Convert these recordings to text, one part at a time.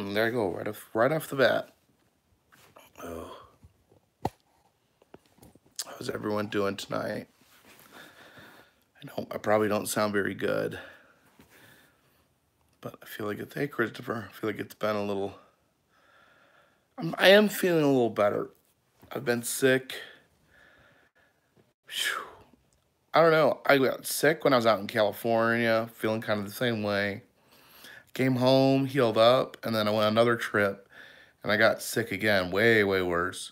There I go, right off the bat. Oh, how's everyone doing tonight? I probably don't sound very good, but I feel like it's, hey Christopher, I feel like it's been a little, I am feeling a little better. I've been sick. Whew. I don't know, I got sick when I was out in California, feeling kind of the same way. Came home, healed up, and then I went on another trip, and I got sick again, way, way worse.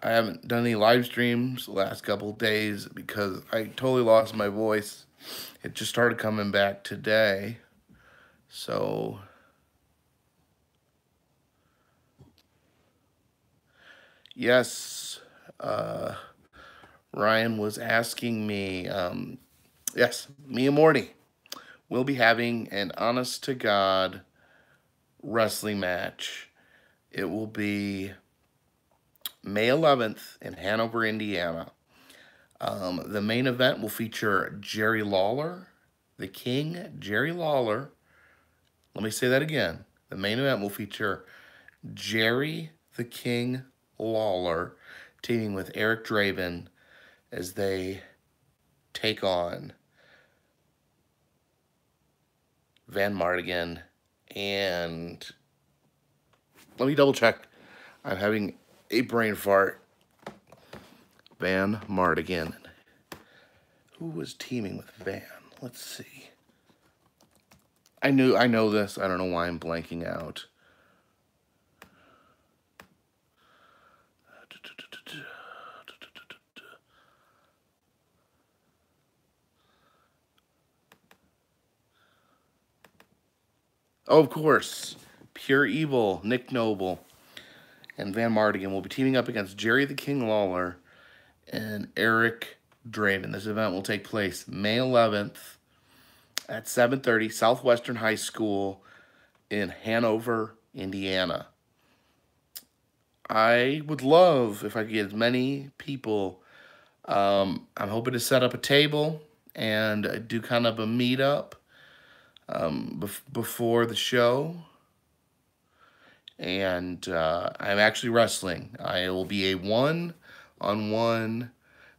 I haven't done any live streams the last couple of days because I totally lost my voice. It just started coming back today. So, yes, Ryan was asking me, yes, me and Morty will be having an honest to God wrestling match. It will be May 11th in Hanover, Indiana. The main event will feature Jerry Lawler, the King, Jerry Lawler. Let me say that again. The main event will feature Jerry the King Lawler teaming with Eric Draven as they take on Van Mardigan. And let me double check. I'm having a brain fart. Van Mardigan. Who was teaming with Van? Let's see. I know this. I don't know why I'm blanking out. Oh, of course. Pure Evil, Nick Noble, and Van Mardigan will be teaming up against Jerry the King Lawler and Eric Draven. This event will take place May 11th at 7:30 Southwestern High School in Hanover, Indiana. I would love if I could get as many people. I'm hoping to set up a table and do kind of a meetup before the show. And I'm actually wrestling. It will be a one-on-one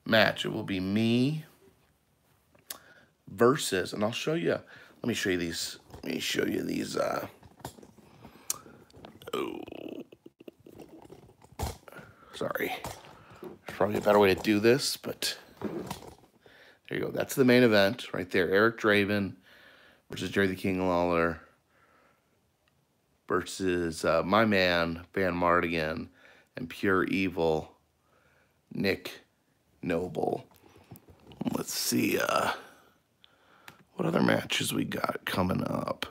match. It will be me versus, and I'll show you. Let me show you these. Let me show you these. Oh, sorry. There's probably a better way to do this, but there you go. That's the main event right there. Eric Draven versus Jerry the King Lawler versus my man, Van Mardigan, and Pure Evil, Nick Noble. Let's see what other matches we got coming up.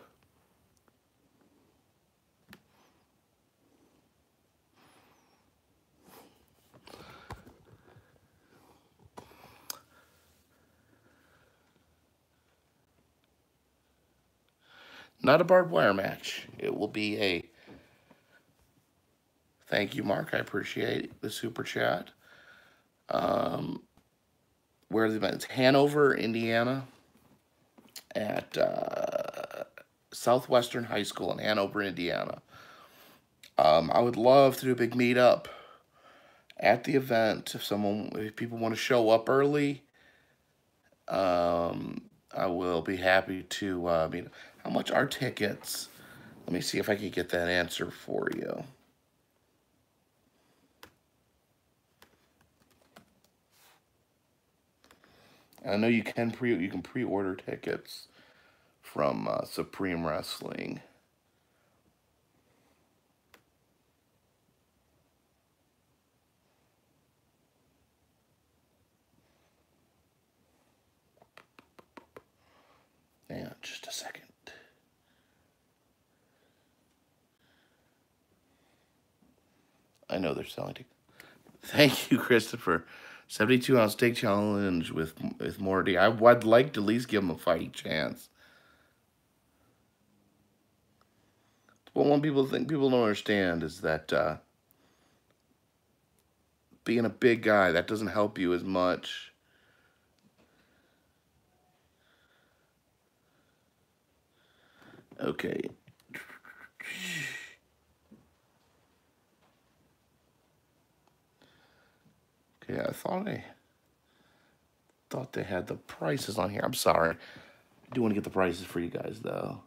Not a barbed wire match. It will be a... Thank you, Mark. I appreciate the super chat. Where the event? It's Hanover, Indiana, at Southwestern High School in Hanover, Indiana. I would love to do a big meetup at the event. If people want to show up early, I will be happy to. How much are tickets? Let me see if I can get that answer for you. I know you can pre-order tickets from Supreme Wrestling. Yeah, just a second. I know they're selling tickets. Thank you, Christopher. 72-ounce steak challenge with Morty. I'd like to at least give him a fighting chance. What one people don't understand is that being a big guy, that doesn't help you as much. Okay. thought they had the prices on here. I'm sorry. I do want to get the prices for you guys, though.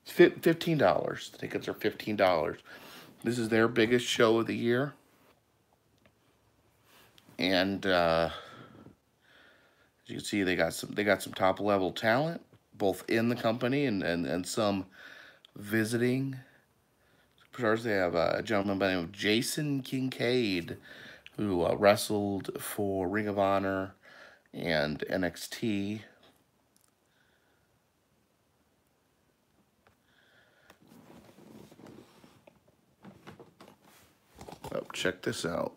$15. The tickets are $15. This is their biggest show of the year. And as you can see, they got some top level talent, both in the company and some visiting stars. They have a gentleman by the name of Jason Kincaid, who wrestled for Ring of Honor and NXT. Oh, check this out.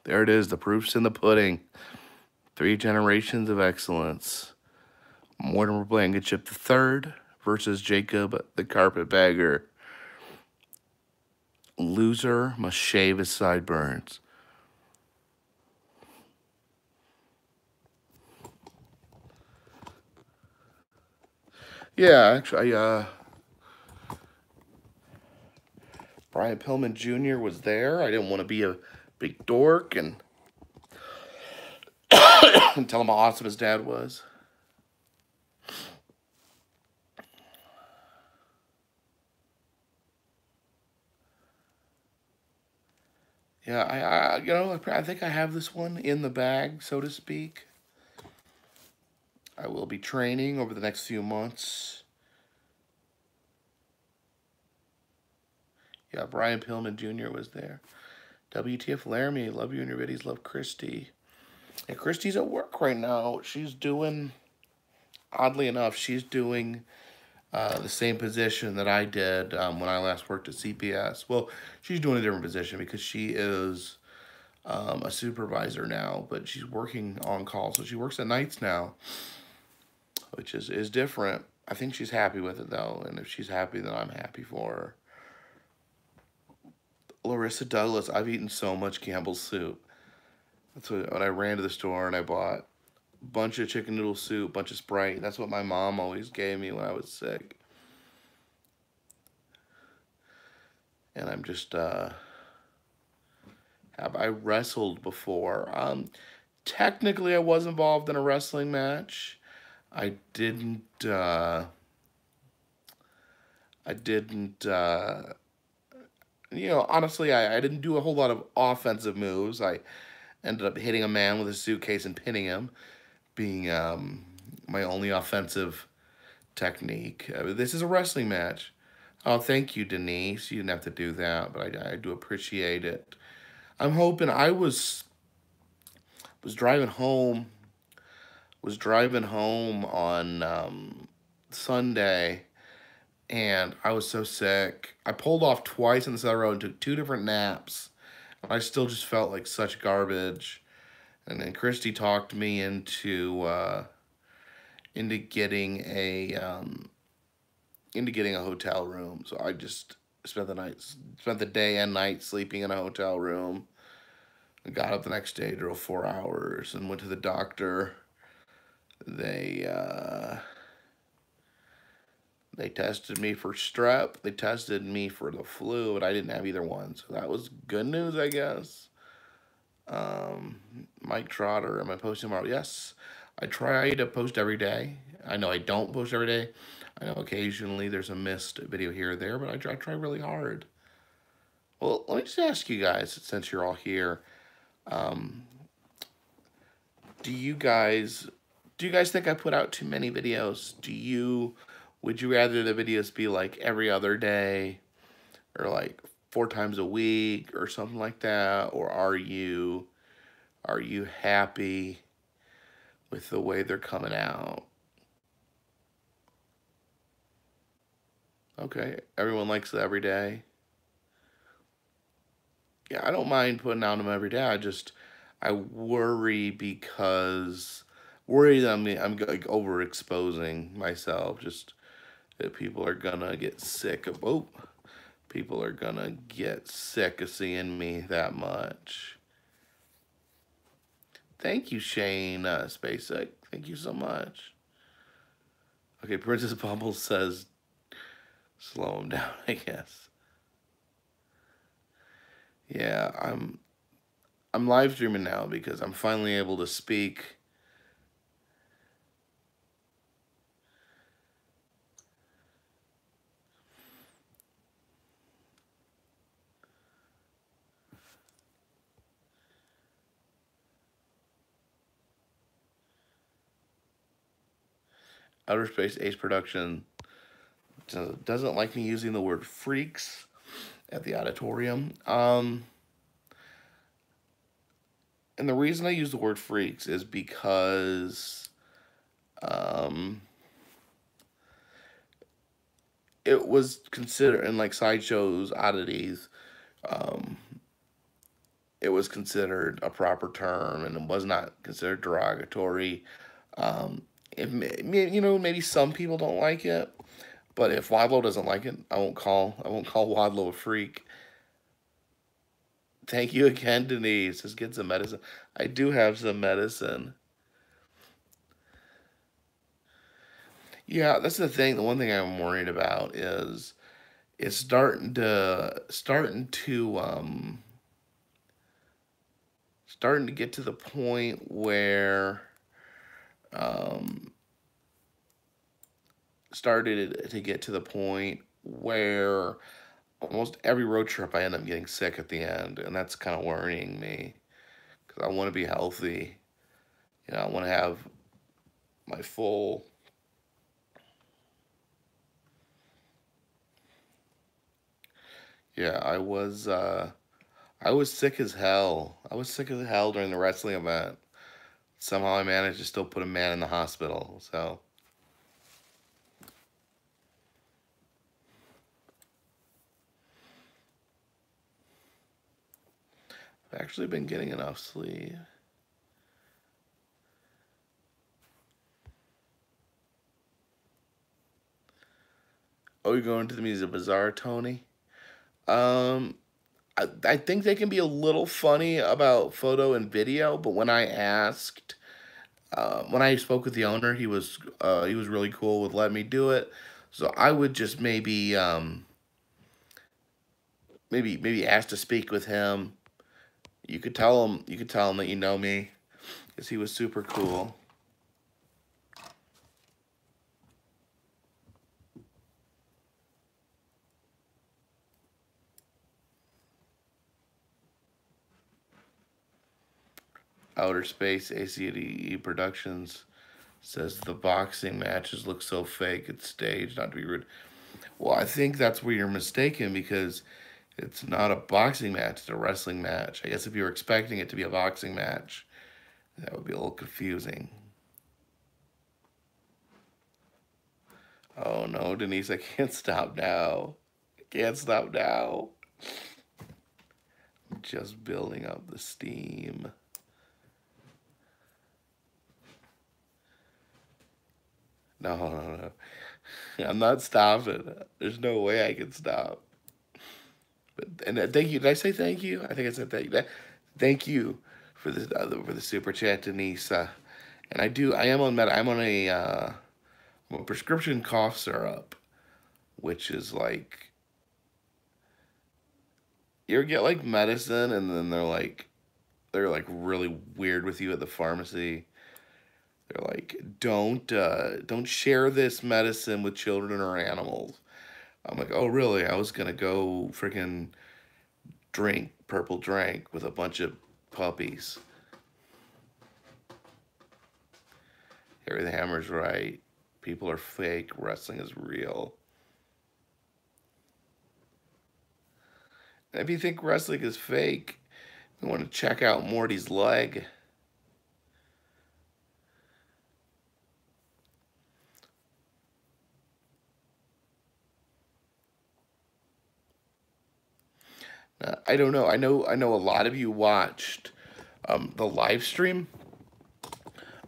There it is. The proof's in the pudding. 3 generations of excellence. Mortimer Blankenship III versus Jacob the Carpetbagger. Loser must shave his sideburns. Yeah, actually, Brian Pillman Jr. was there. I didn't want to be a big dork and tell him how awesome his dad was. Yeah, I think I have this one in the bag, so to speak. I will be training over the next few months. Yeah, Brian Pillman Jr. was there. WTF Laramie, love you and your videos, love Christy. Yeah, Christy's at work right now. She's doing, oddly enough, she's doing the same position that I did when I last worked at CPS. Well, she's doing a different position because she is a supervisor now, but she's working on call. So she works at nights now, which is different. I think she's happy with it, though. And if she's happy, then I'm happy for her. Larissa Douglas, I've eaten so much Campbell's soup. That's what, when I ran to the store and I bought a bunch of chicken noodle soup, bunch of Sprite. That's what my mom always gave me when I was sick. And I'm just, have I wrestled before? Technically, I was involved in a wrestling match. I didn't, honestly, I didn't do a whole lot of offensive moves. I ended up hitting a man with a suitcase and pinning him, being my only offensive technique. This is a wrestling match. Oh, thank you, Denise. You didn't have to do that, but I do appreciate it. I'm hoping I was driving home. Was driving home on Sunday, and I was so sick. I pulled off twice on the side of the road and took 2 different naps. I still just felt like such garbage. And then Christy talked me into getting a hotel room. So I just spent the day and night sleeping in a hotel room. I got up the next day, drove 4 hours, and went to the doctor. They tested me for strep. They tested me for the flu, but I didn't have either one. So that was good news, I guess. Mike Trotter, am I posting tomorrow? Yes. I try to post every day. I know I don't post every day. I know occasionally there's a missed video here or there, but I try really hard. Well, let me just ask you guys, since you're all here, do you guys think I put out too many videos? Would you rather the videos be like every other day or like 4 times a week or something like that? Or are you happy with the way they're coming out? Okay, everyone likes it every day. Yeah, I don't mind putting out them every day. I worry that I'm like overexposing myself. Just that people are gonna get sick of. Oh, people are gonna get sick of seeing me that much. Thank you, Shane Spacek. Thank you so much. Okay, Princess Bubbles says, slow him down, I guess. Yeah, I'm live streaming now because I'm finally able to speak. Outer Space Ace Production doesn't like me using the word freaks at the auditorium. And the reason I use the word freaks is because it was considered in like sideshows, oddities. Um, it was considered a proper term, and it was not considered derogatory. It maybe some people don't like it, but if Wadlow doesn't like it, I won't call Wadlow a freak. Thank you again, Denise. Let's get some medicine. I do have some medicine. Yeah, that's the thing. The one thing I'm worried about is it's starting to get to the point where um started to get to the point where almost every road trip I end up getting sick at the end, and that's kind of worrying me because I want to be healthy. I want to have my full. Yeah, I was sick as hell. I was sick as hell during the wrestling event. Somehow I managed to still put a man in the hospital. So I've actually been getting enough sleep. Oh, you're going to the Music Bazaar, Tony? Um, I think they can be a little funny about photo and video, but when I spoke with the owner, he was really cool with letting me do it. So I would just maybe ask to speak with him. You could tell him that you know me, because he was super cool. Outer Space ACDE Productions says the boxing matches look so fake. It's staged, not to be rude. Well, I think that's where you're mistaken because it's not a boxing match, it's a wrestling match. I guess if you were expecting it to be a boxing match, that would be a little confusing. Oh no, Denise, I can't stop now. I can't stop now. I'm just building up the steam. No, no, no. I'm not stopping. There's no way I can stop. Thank you. Did I say thank you? I think I said thank you. Thank you for the super chat, Denise. And I am on I'm on prescription cough syrup, which is like you ever get like medicine and then they're like really weird with you at the pharmacy. They're like, don't share this medicine with children or animals. I'm like, oh really? I was gonna go freaking drink purple drink with a bunch of puppies. Harry the Hammer's right. People are fake. Wrestling is real. And if you think wrestling is fake, you want to check out Morty's leg. I don't know. I know a lot of you watched the live stream.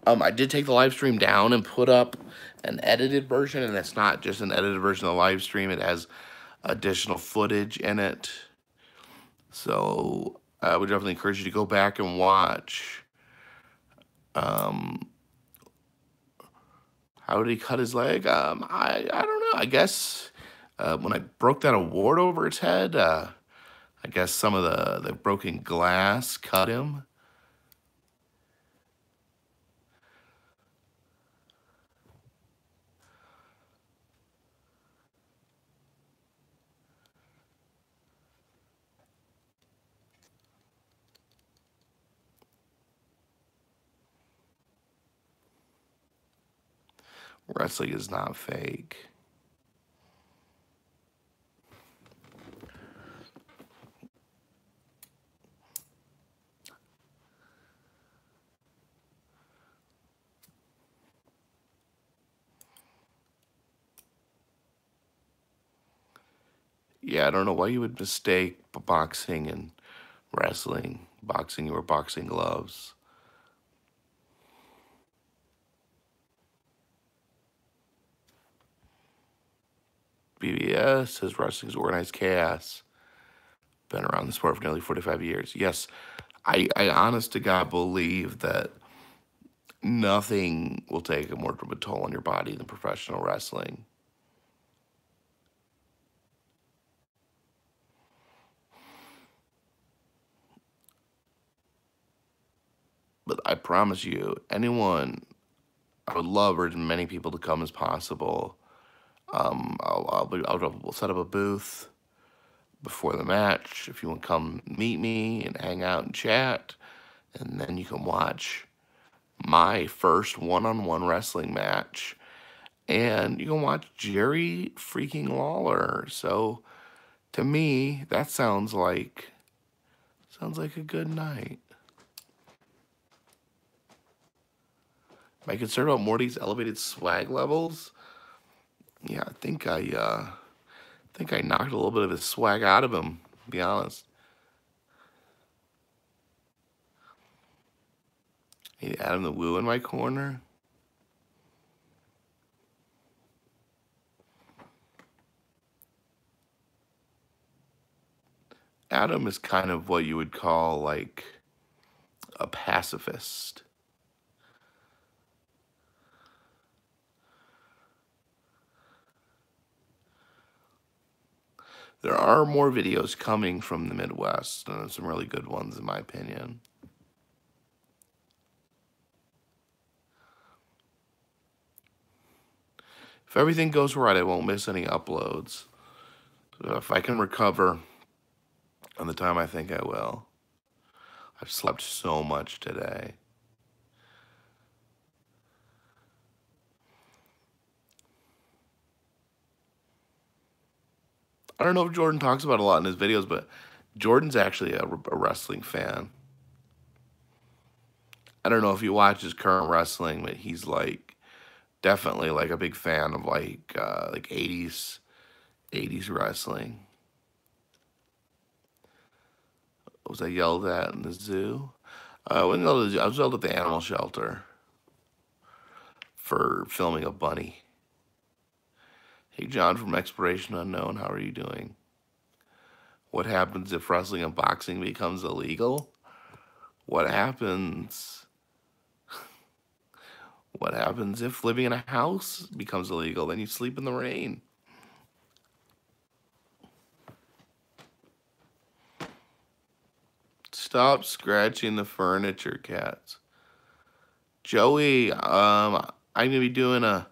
I did take the live stream down and put up an edited version, and it's not just an edited version of the live stream. It has additional footage in it. So I would definitely encourage you to go back and watch Um, how did he cut his leg? I don't know. I guess when I broke that award over its head, I guess some of the broken glass cut him. Wrestling is not fake. Yeah, I don't know why you would mistake boxing and wrestling. Boxing, you wear boxing gloves. BBS says wrestling is organized chaos. Been around the sport for nearly 45 years. Yes, I honest to God believe that nothing will take a more of a toll on your body than professional wrestling. But I promise you, anyone, I would love for as many people to come as possible. I'll set up a booth before the match. If you want to come meet me and hang out and chat, and then you can watch my first one-on-one wrestling match, and you can watch Jerry freaking Lawler. So to me, that sounds like a good night. Am I concerned about Morty's elevated swag levels? Yeah, I think I knocked a little bit of his swag out of him, to be honest. Hey, Adam the Woo in my corner. Adam is kind of what you would call like a pacifist. There are more videos coming from the Midwest, and some really good ones, in my opinion. If everything goes right, I won't miss any uploads. So if I can recover on the time I think I will. I've slept so much today. I don't know if Jordan talks about it a lot in his videos, but Jordan's actually a wrestling fan. I don't know if you watch his current wrestling, but he's like definitely like a big fan of like 80s wrestling. Was I yelled at in the zoo? I wasn't yelled at the zoo. I was yelled at the animal shelter for filming a bunny. Hey, John from Exploration Unknown, how are you doing? What happens if wrestling and boxing becomes illegal? What happens? What happens if living in a house becomes illegal? Then you sleep in the rain. Stop scratching the furniture, cats. Joey, I'm gonna be doing a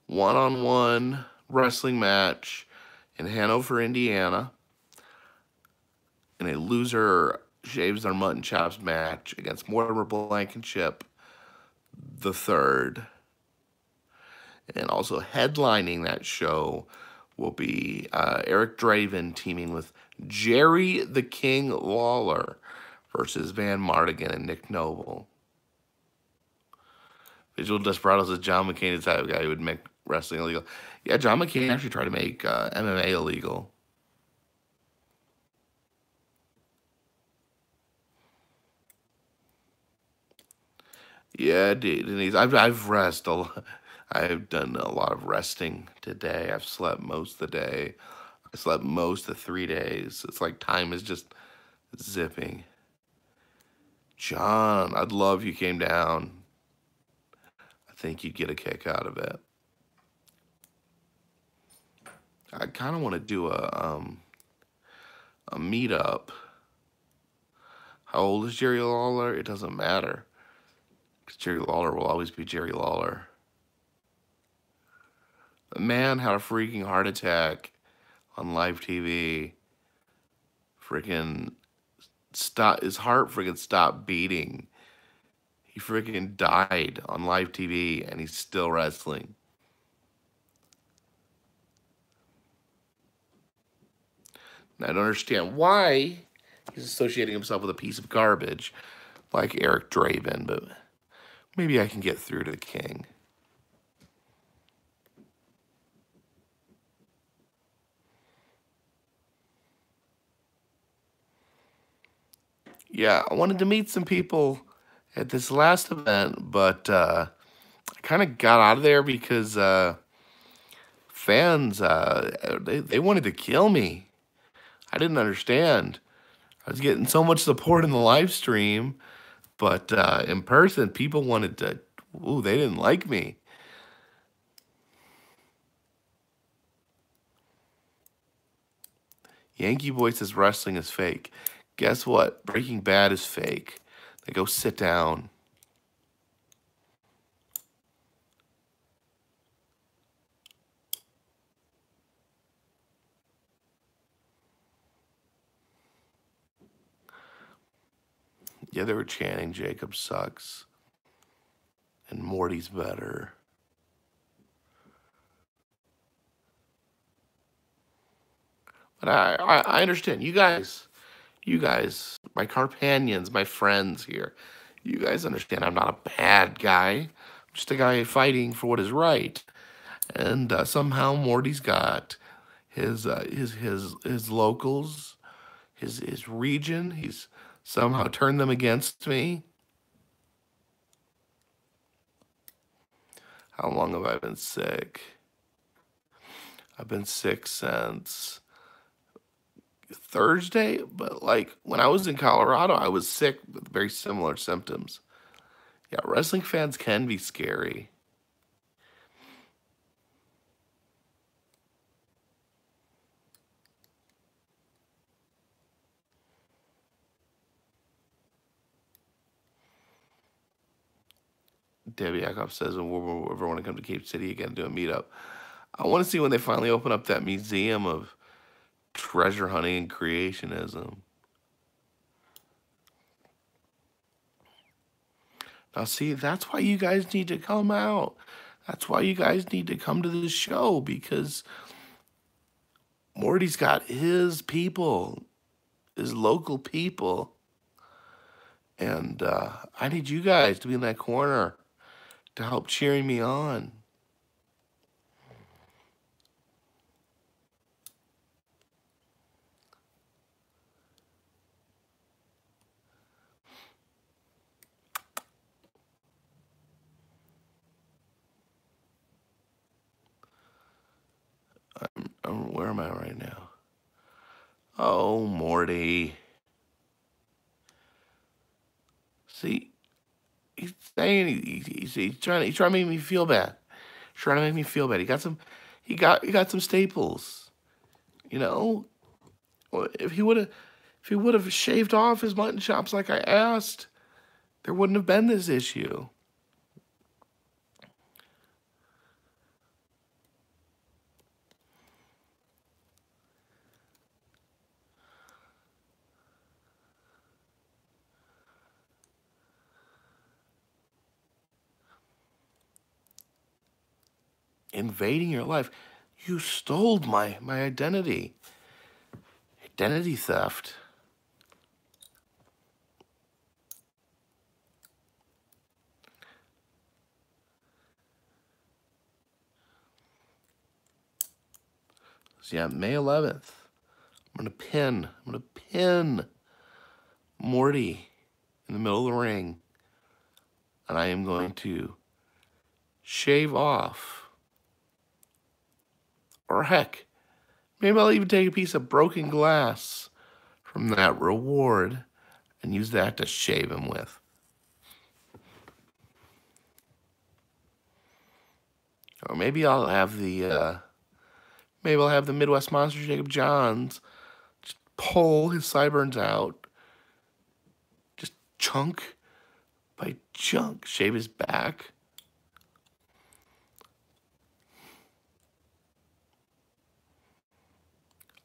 one-on-one wrestling match in Hanover, Indiana, in a loser shaves their mutton chops match against Mortimer Blankenship the third. And also headlining that show will be Eric Draven teaming with Jerry the King Lawler versus Van Mardigan and Nick Noble. Visual Desperados is John McCain is the type of guy who would make wrestling illegal. Yeah, John McCain actually tried to make MMA illegal. Yeah, Denise, I've rested a lot. I've done a lot of resting today. I've slept most of the day. I slept most of 3 days. It's like time is just zipping. John, I'd love if you came down. think you'd get a kick out of it. I kind of want to do a meetup. How old is Jerry Lawler? It doesn't matter. Because Jerry Lawler will always be Jerry Lawler. The man had a freaking heart attack on live TV. Freaking his heart freaking stopped beating. He freaking died on live TV and he's still wrestling. And I don't understand why he's associating himself with a piece of garbage like Eric Draven, but maybe I can get through to the king. Yeah, I wanted to meet some people at this last event, but I kind of got out of there because fans, they wanted to kill me. I didn't understand. I was getting so much support in the live stream, but in person, people wanted to, ooh, they didn't like me. Yankee Boy says wrestling is fake. Guess what? Breaking Bad is fake. They go sit down. Yeah, they were chanting Jacob sucks. And Morty's better. But I understand. You guys, my Carpanians, my friends here, you guys understand I'm not a bad guy. I'm just a guy fighting for what is right. And somehow Morty's got his locals, his region. He's somehow turned them against me. How long have I been sick? I've been sick since Thursday, but like when I was in Colorado, I was sick with very similar symptoms. Yeah, wrestling fans can be scary. Debbie Akoff says, "When we ever want to come to Cape City again and do a meetup, I want to see when they finally open up that museum of treasure hunting and creationism." Now, see, that's why you guys need to come out. That's why you guys need to come to this show, because Morty's got his people, his local people. And I need you guys to be in that corner to help cheering me on. Where am I right now? Oh, Morty. See, he's saying he's trying to make me feel bad. He's trying to make me feel bad. He got some staples. You know, if he would have shaved off his mutton chops like I asked, there wouldn't have been this issue. Invading your life. You stole my identity. Identity theft. So yeah, May 11th. I'm gonna pin Morty in the middle of the ring. And I am going to shave off, or heck, maybe I'll even take a piece of broken glass from that reward and use that to shave him with. Or maybe I'll have the Midwest Monster Jacob Johns just pull his sideburns out, just chunk by chunk, shave his back.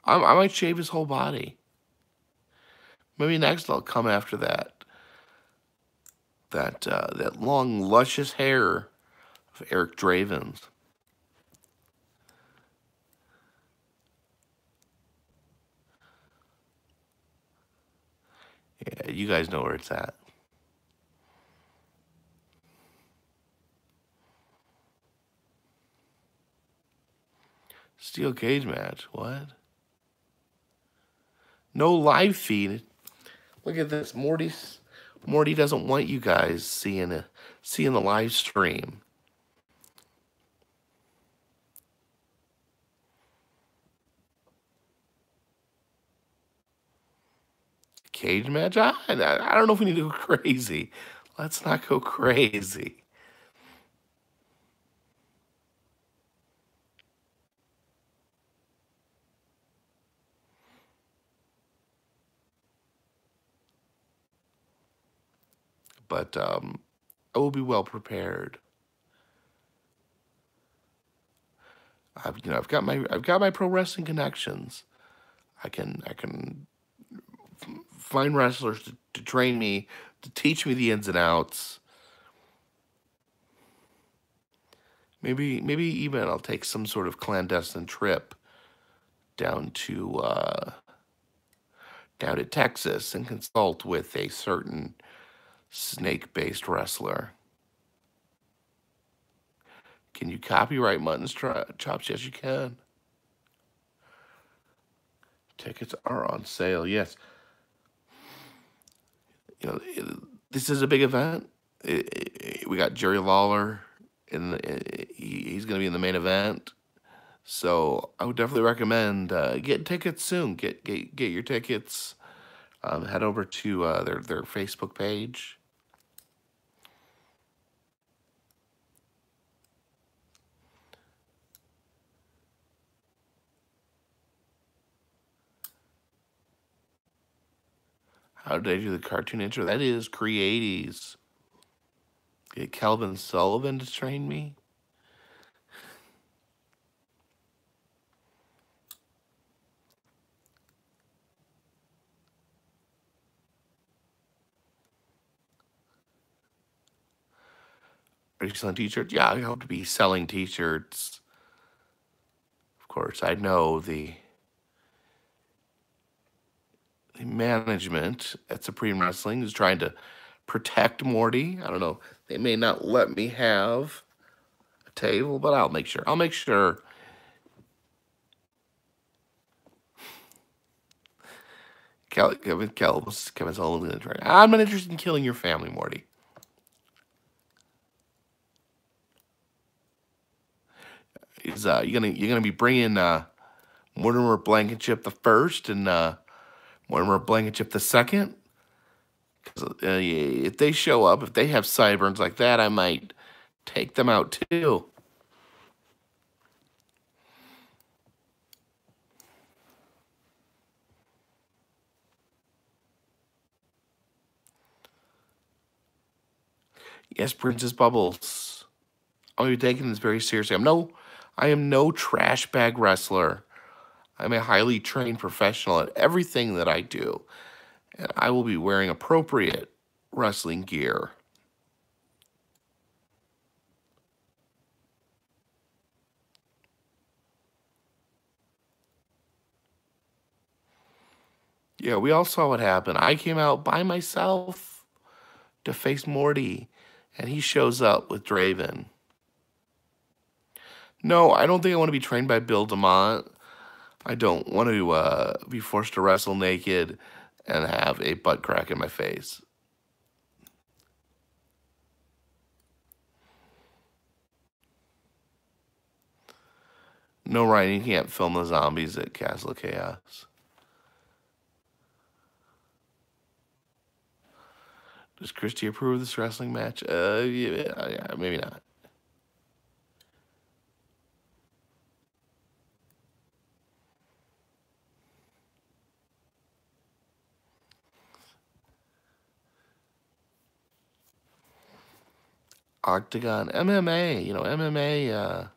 I might shave his whole body. Maybe next I'll come after that long, luscious hair of Eric Draven's. Yeah, you guys know where it's at. Steel cage match. What? No live feed. Look at this. Morty doesn't want you guys seeing the live stream. Cage match? I don't know if we need to go crazy. Let's not go crazy. But I will be well prepared. I've got my pro wrestling connections. I can find wrestlers to train me, to teach me the ins and outs. Maybe even I'll take some sort of clandestine trip down to Texas and consult with a certain snake-based wrestler. Can you copyright Mutton's Chops? Yes, you can. Tickets are on sale. Yes. This is a big event. We got Jerry Lawler, he's going to be in the main event. So I would definitely recommend get tickets soon. Get your tickets. Head over to their Facebook page. How did I do the cartoon intro? That is Creaties. Get Calvin Sullivan to train me. Are you selling t-shirts? Yeah, I hope to be selling t-shirts. Of course, I know the management at Supreme Wrestling is trying to protect Morty. I don't know. They may not let me have a table, but I'll make sure. Kevin Sullivan's gonna try. I'm not interested in killing your family, Morty. You're gonna be bringing Mortimer Blankenship the first and Mortimer Blankenship the second. Because if they show up, if they have sideburns like that, I might take them out too. Yes, Princess Bubbles. I'm gonna be taking this very seriously. I am no trash bag wrestler. I'm a highly trained professional at everything that I do, and I will be wearing appropriate wrestling gear. Yeah, we all saw what happened. I came out by myself to face Morty, and he shows up with Draven. No, I don't think I want to be trained by Bill DeMont. I don't want to be forced to wrestle naked and have a butt crack in my face. No, Ryan, you can't film the zombies at Castle Chaos. Does Christy approve of this wrestling match? Yeah, maybe not. Octagon, MMA, MMA,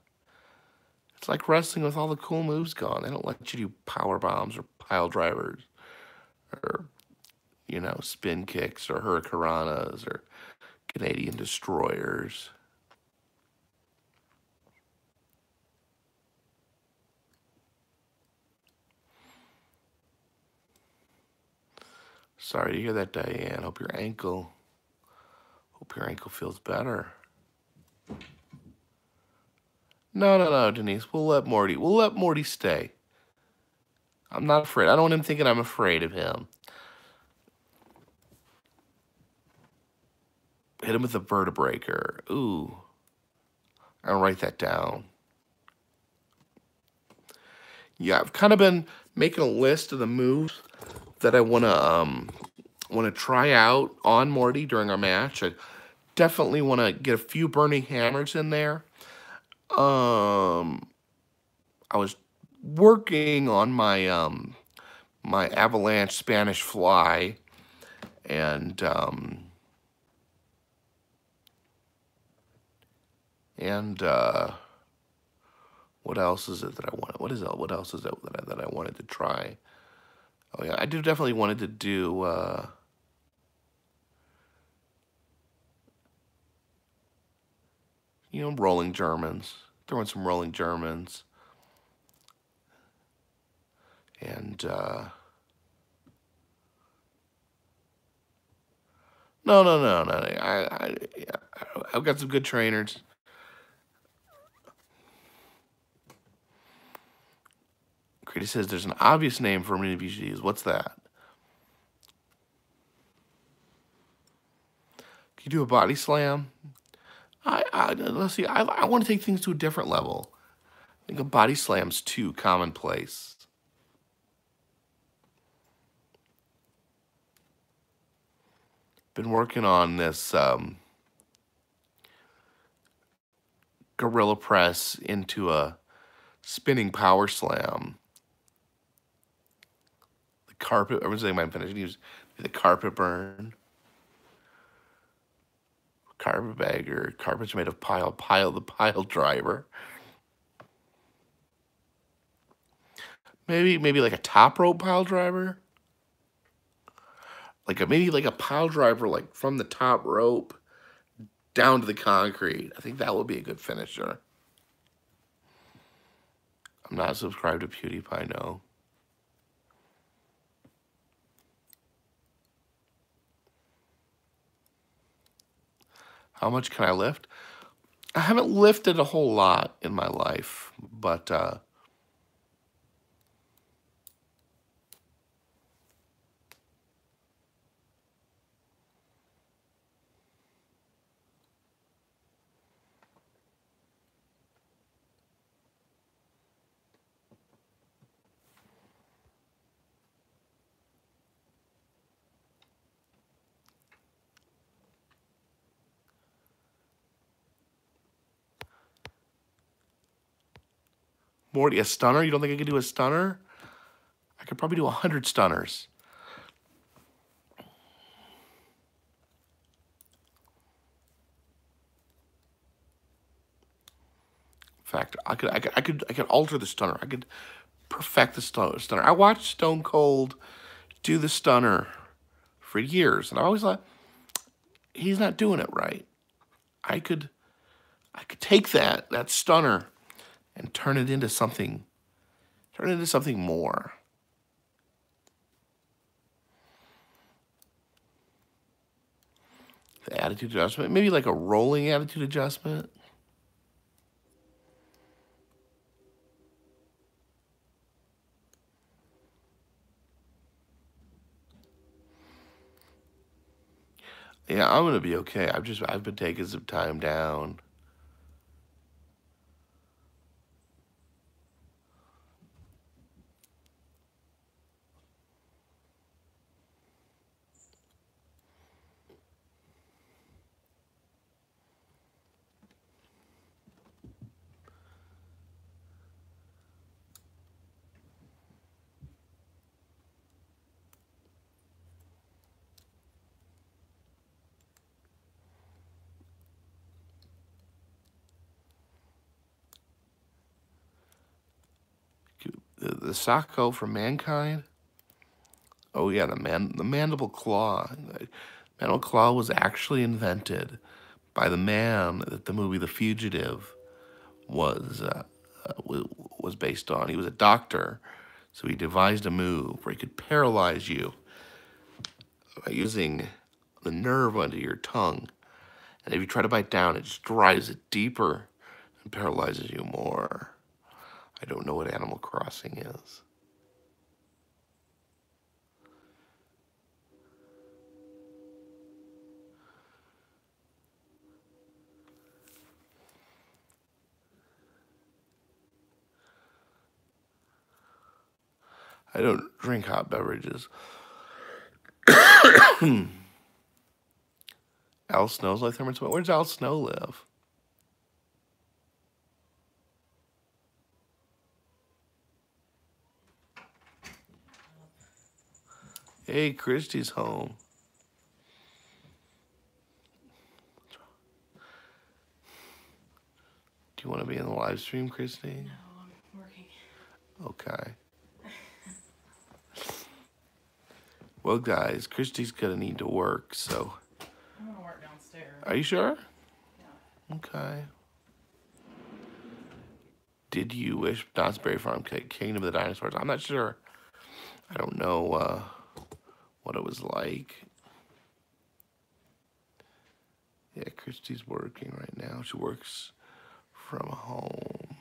it's like wrestling with all the cool moves gone. They don't let you do power bombs or pile drivers or, spin kicks or hurricanranas or Canadian destroyers. Sorry to hear that, Diane. Hope your ankle feels better. No, Denise. We'll let Morty stay. I'm not afraid. I don't want him thinking I'm afraid of him. Hit him with a vertebraker. Ooh. I'll write that down. Yeah, I've kind of been making a list of the moves that I want to try out on Morty during our match. I definitely want to get a few burning hammers in there. I was working on my avalanche Spanish fly, and what else is it that I wanted? What else is it that I wanted to try? Oh yeah, I definitely wanted to do rolling Germans. Throwing some rolling Germans. And no. I've got some good trainers. Grady says there's an obvious name for many BGs. What's that? Can you do a body slam? Let's see. I want to take things to a different level. I think a body slam's too commonplace. Been working on this gorilla press into a spinning power slam. The carpet. I was saying my finish. Use the carpet burn. Carpetbagger. Carpet's made of pile. The pile driver. Maybe like a top rope pile driver. Maybe like a pile driver, like from the top rope down to the concrete. I think that would be a good finisher. I'm not subscribed to PewDiePie, no. How much can I lift? I haven't lifted a whole lot in my life, but Morty, a stunner? You don't think I could do a stunner? I could probably do 100 stunners. In fact, I could alter the stunner. I could perfect the stunner. I watched Stone Cold do the stunner for years, and I always thought he's not doing it right. I could take that stunner and turn it into something more. The attitude adjustment, maybe like a rolling attitude adjustment. Yeah, I'm gonna be okay. I've been taking some time down. the Sako from Mankind. Oh yeah, the mandible claw. The mandible claw was actually invented by the man that the movie The Fugitive was was based on. He was a doctor, so he devised a move where he could paralyze you by using the nerve under your tongue. And if you try to bite down, it just drives it deeper and paralyzes you more. I don't know what Animal Crossing is. I don't drink hot beverages. Al Snow's like thermostat. Where does Al Snow live? Hey, Christy's home. Do you want to be in the live stream, Christy? No, I'm working. Okay. Well, guys, Christy's gonna need to work, so. I'm gonna work downstairs. Are you sure? Yeah. Okay. Did you wish Knott's Berry Farm Kingdom of the Dinosaurs? I'm not sure. I don't know what it was like. Yeah, Christy's working right now. She works from home.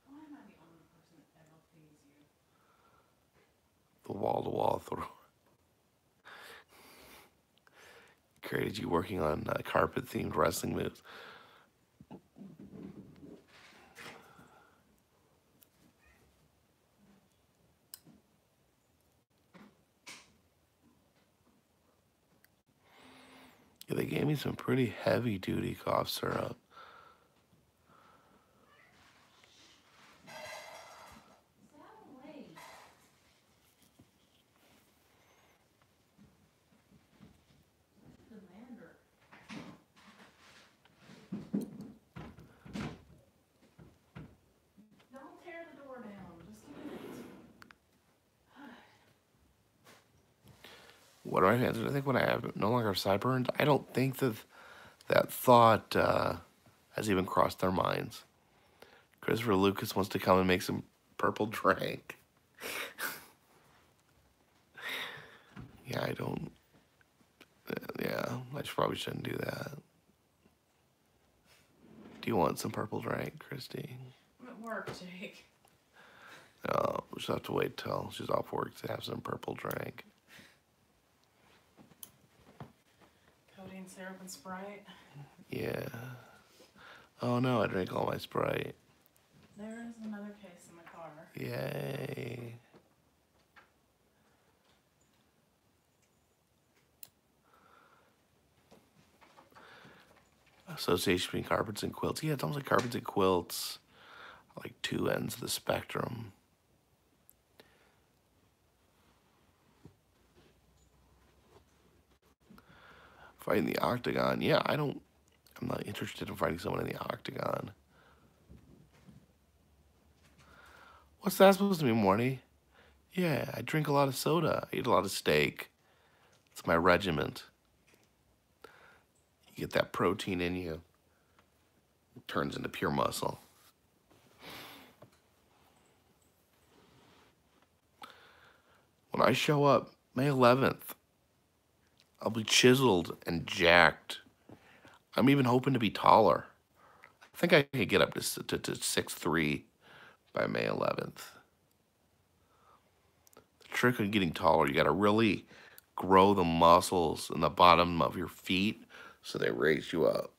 Why am I the only person that ever feeds you? The wall-to-wall throw. Created you working on carpet-themed wrestling moves. Yeah, they gave me some pretty heavy-duty cough syrup. Don't tear the door down. Just a minute. What do I answer? I think when I have no longer have sideburns, I don't think that that thought has even crossed their minds. Christopher Lucas wants to come and make some purple drink. Yeah, I don't. Yeah, I probably shouldn't do that. Do you want some purple drink, Christy? I'm at work, Jake. No, we'll just have to wait till she's off work to have some purple drink. Codeine syrup and Sprite. Yeah. Oh no, I drank all my Sprite. There is another case in the car. Yay. Association between carpets and quilts. Yeah, it's almost like carpets and quilts are like two ends of the spectrum. Fighting the octagon. Yeah, I'm not interested in fighting someone in the octagon. What's that supposed to be, Morty? Yeah, I drink a lot of soda. I eat a lot of steak. It's my regiment. You get that protein in you. It turns into pure muscle. When I show up May 11th, I'll be chiseled and jacked. I'm even hoping to be taller. I think I could get up to 6'3" by May 11th. The trick of getting taller, you got to really grow the muscles in the bottom of your feet so they raise you up.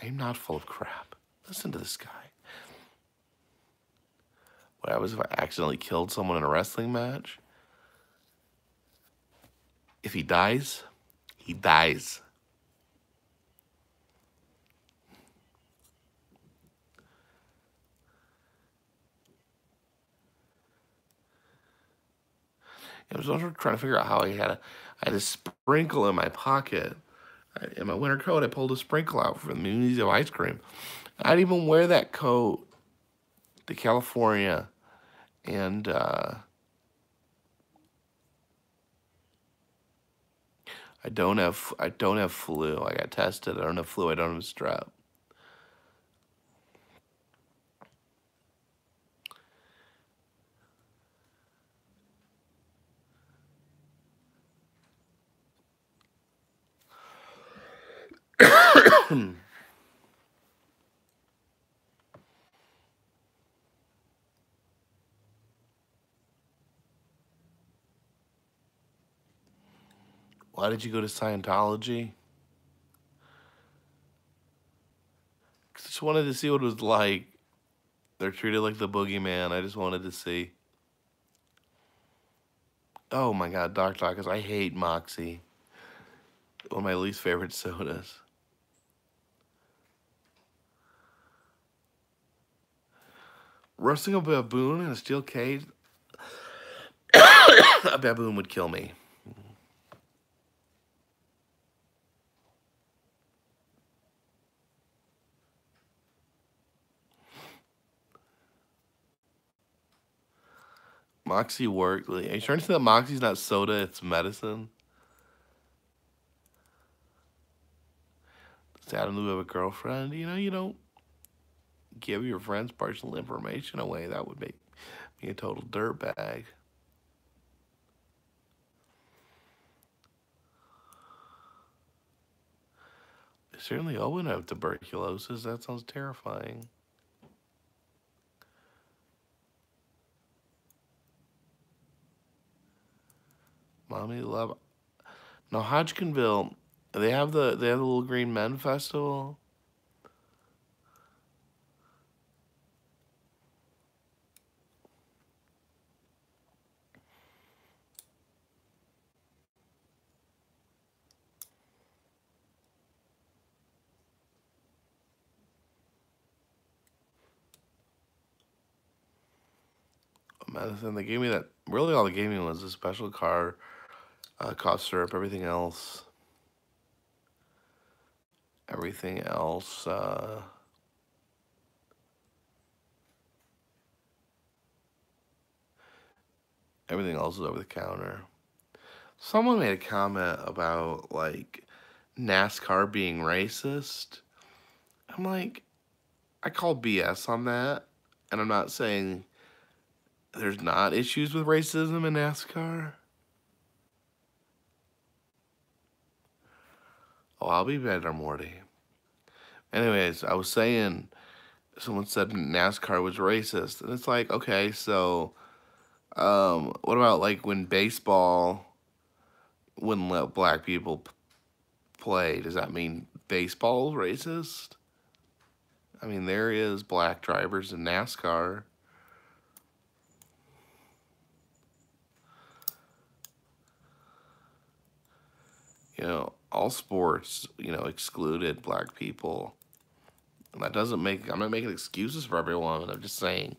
I'm not full of crap. Listen to this guy. What happens if I accidentally killed someone in a wrestling match? If he dies, he dies. I was also trying to figure out how I had a sprinkle in my pocket. In my winter coat, I pulled a sprinkle out from the Moonies of ice cream. I'd even wear that coat to California, and I don't have flu. I got tested. I don't have flu. I don't have strep. Why did you go to Scientology? 'Cause I just wanted to see what it was like. They're treated like the boogeyman. I just wanted to see. Oh my God, Dark Tacos. I hate Moxie. One of my least favorite sodas. Roasting a baboon in a steel cage? A baboon would kill me. Moxie worked. Are you trying to say that Moxie's not soda, it's medicine? Does Adam Lou have a girlfriend? You know, you don't give your friends personal information away. That would make me a total dirtbag. I certainly Owen have tuberculosis. That sounds terrifying. Mommy love. No, Hodgkinville. They have the Little Green Men Festival. Medicine. They gave me that. Really, all they gave me was a special car, cough syrup. Everything else. Everything else is over the counter. Someone made a comment about like NASCAR being racist. I'm like, I call BS on that, and I'm not saying there's not issues with racism in NASCAR. Oh, I'll be better, Morty. Anyways, I was saying, someone said NASCAR was racist, and it's like, okay, so, what about like when baseball wouldn't let black people play? Does that mean baseball is racist? I mean, there is black drivers in NASCAR. You know, all sports, you know, excluded black people. And that doesn't make, I'm not making excuses for everyone. I'm just saying,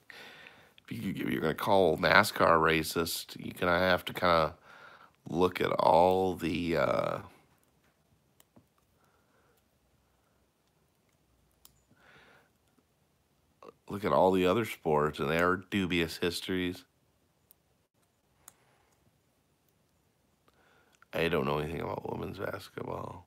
if you're going to call NASCAR racist, you're going to have to kind of look at all the, look at all the other sports and their dubious histories. I don't know anything about women's basketball.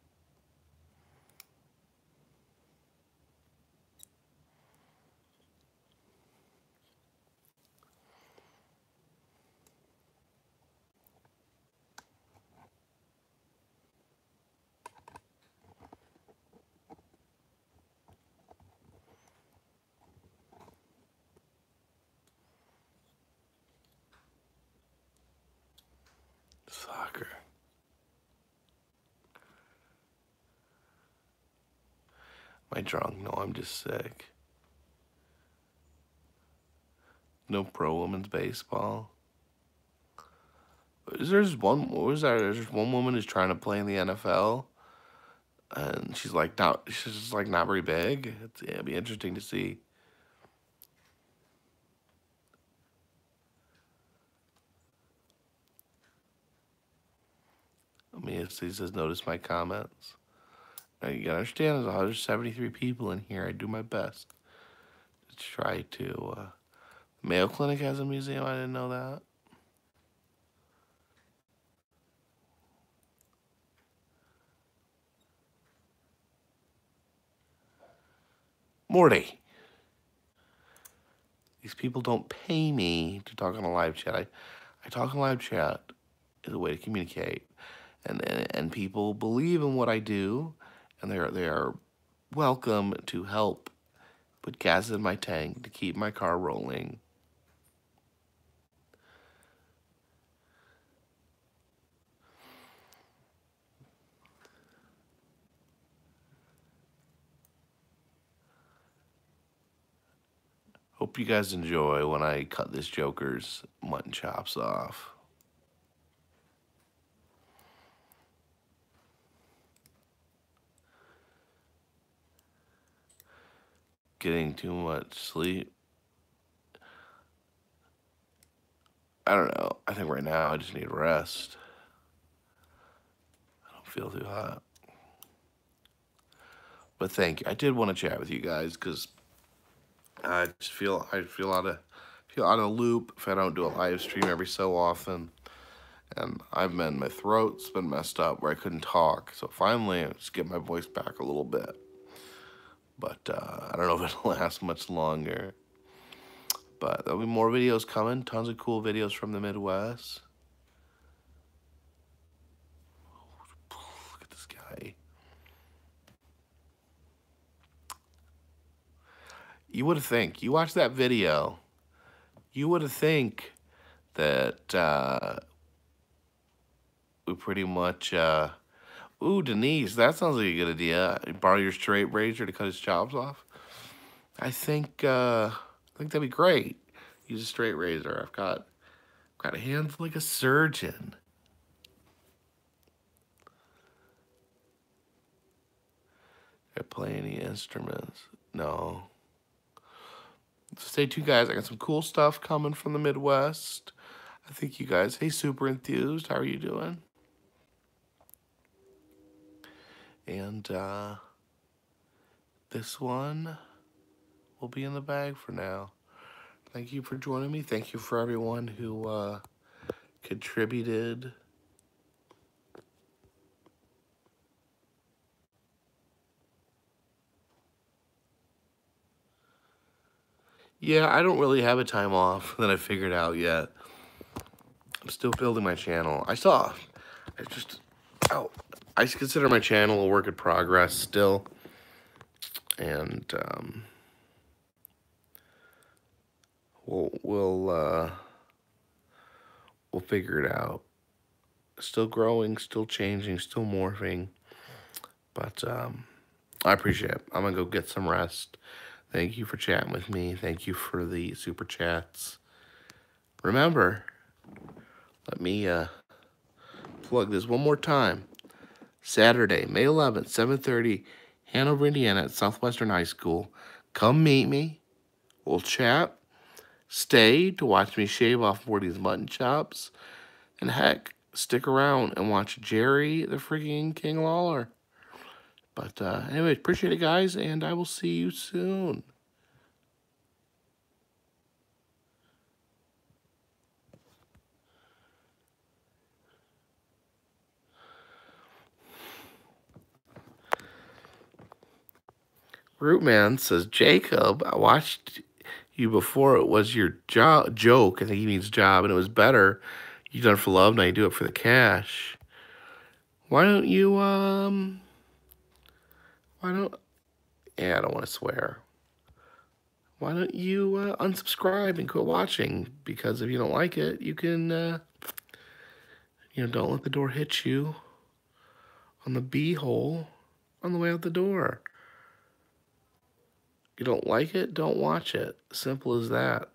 Soccer. Am I drunk? No, I'm just sick. No pro women's baseball. There's one. What was that? There's one woman who's trying to play in the NFL, and she's like not. She's just like not very big. It'd be interesting to see. me. He says, notice my comments. Now, you gotta understand, there's 173 people in here. I do my best to try to. Mayo Clinic has a museum. I didn't know that. Morty. These people don't pay me to talk on a live chat. I talk on live chat as a way to communicate, and people believe in what I do, and they are welcome to help put gas in my tank to keep my car rolling. Hope you guys enjoy when I cut this Joker's mutton chops off. Getting too much sleep. I don't know. I think right now I just need rest. I don't feel too hot. But thank you. I did want to chat with you guys because I feel out of loop if I don't do a live stream every so often. And my throat's been messed up where I couldn't talk. So finally I just get my voice back a little bit. But I don't know if it'll last much longer. But there'll be more videos coming. Tons of cool videos from the Midwest. Look at this guy. You would think, you watch that video, you would think that we pretty much, ooh, Denise, that sounds like a good idea. Borrow your straight razor to cut his chops off. I think that'd be great. Use a straight razor. I've got hands like a surgeon. I play any instruments? No. So stay tuned, guys. I got some cool stuff coming from the Midwest. I think you guys, hey, super enthused, how are you doing? And this one will be in the bag for now. Thank you for joining me. Thank you for everyone who contributed. Yeah, I don't really have a time off that I figured out yet. I'm still building my channel. I consider my channel a work in progress still. And we'll figure it out. Still growing, still changing, still morphing. But I appreciate it. I'm gonna go get some rest. Thank you for chatting with me. Thank you for the super chats. Remember, let me plug this one more time. Saturday, May 11th, 7:30, Hanover, Indiana at Southwestern High School. Come meet me. We'll chat. Stay to watch me shave off Morty's mutton chops. And heck, stick around and watch Jerry the freaking King Lawler. But anyway, appreciate it, guys, and I will see you soon. Rootman says, Jacob, I watched you before it was your joke. I think he means job, and it was better. You done it for love, now you do it for the cash. Why don't you, yeah, I don't want to swear. Why don't you unsubscribe and quit watching? Because if you don't like it, you can, don't let the door hit you on the bee-hole on the way out the door. You don't like it, don't watch it. Simple as that.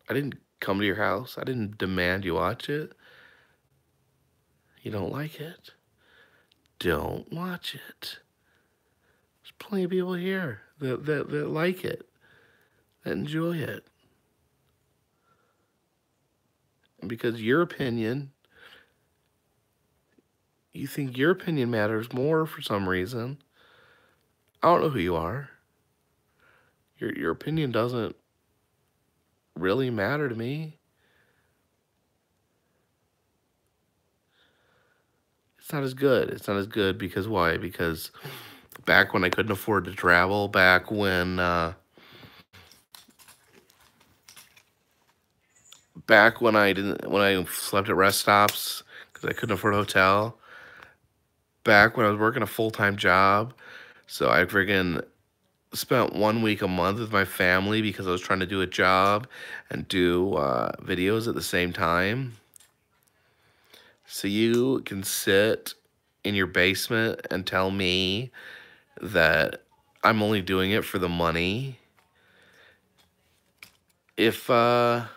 I didn't come to your house. I didn't demand you watch it. You don't like it, don't watch it. There's plenty of people here that like it, that enjoy it. And because your opinion You think your opinion matters more for some reason. I don't know who you are. Your opinion doesn't really matter to me. It's not as good. It's not as good because why? Because back when I couldn't afford to travel, back when I slept at rest stops because I couldn't afford a hotel, back when I was working a full-time job, so I friggin' spent 1 week a month with my family because I was trying to do a job and do videos at the same time. So you can sit in your basement and tell me that I'm only doing it for the money. If I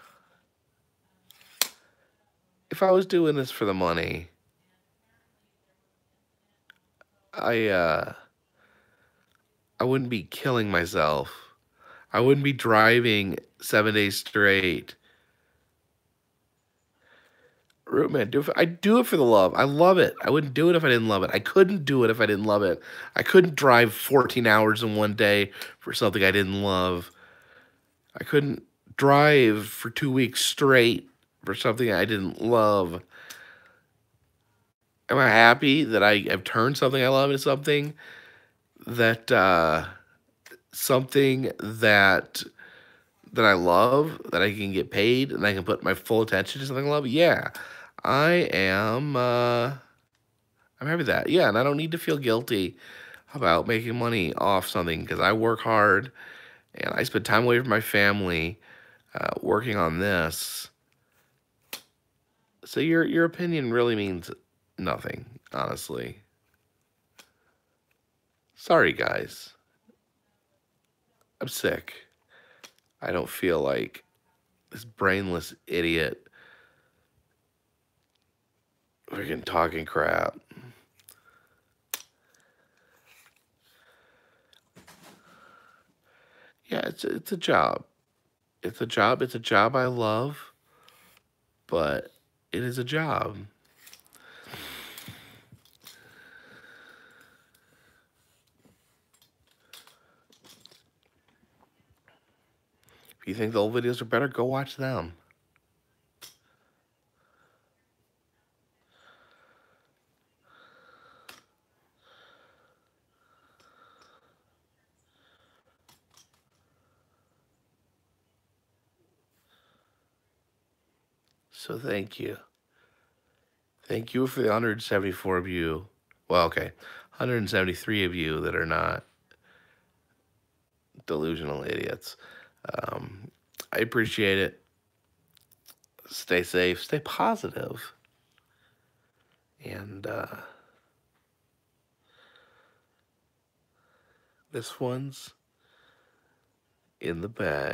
was doing this for the money, I uh I wouldn't be killing myself. I wouldn't be driving 7 days straight. Root man, I do it for the love. I love it. I wouldn't do it if I didn't love it. I couldn't do it if I didn't love it. I couldn't drive 14 hours in one day for something I didn't love. I couldn't drive for 2 weeks straight for something I didn't love. Am I happy that I have turned something I love into that something that I love, that I can get paid and I can put my full attention to something I love? Yeah. I am I'm happy with that. Yeah, and I don't need to feel guilty about making money off something because I work hard and I spend time away from my family working on this. So your opinion really means nothing, honestly. Sorry, guys. I'm sick. I don't feel like this brainless idiot freaking talking crap. Yeah, it's a job. It's a job. It's a job I love, but it is a job. If you think the old videos are better, go watch them. So thank you. Thank you for the 174 of you. Well, okay, 173 of you that are not delusional idiots. Um, I appreciate it. Stay safe, stay positive, and this one's in the bag.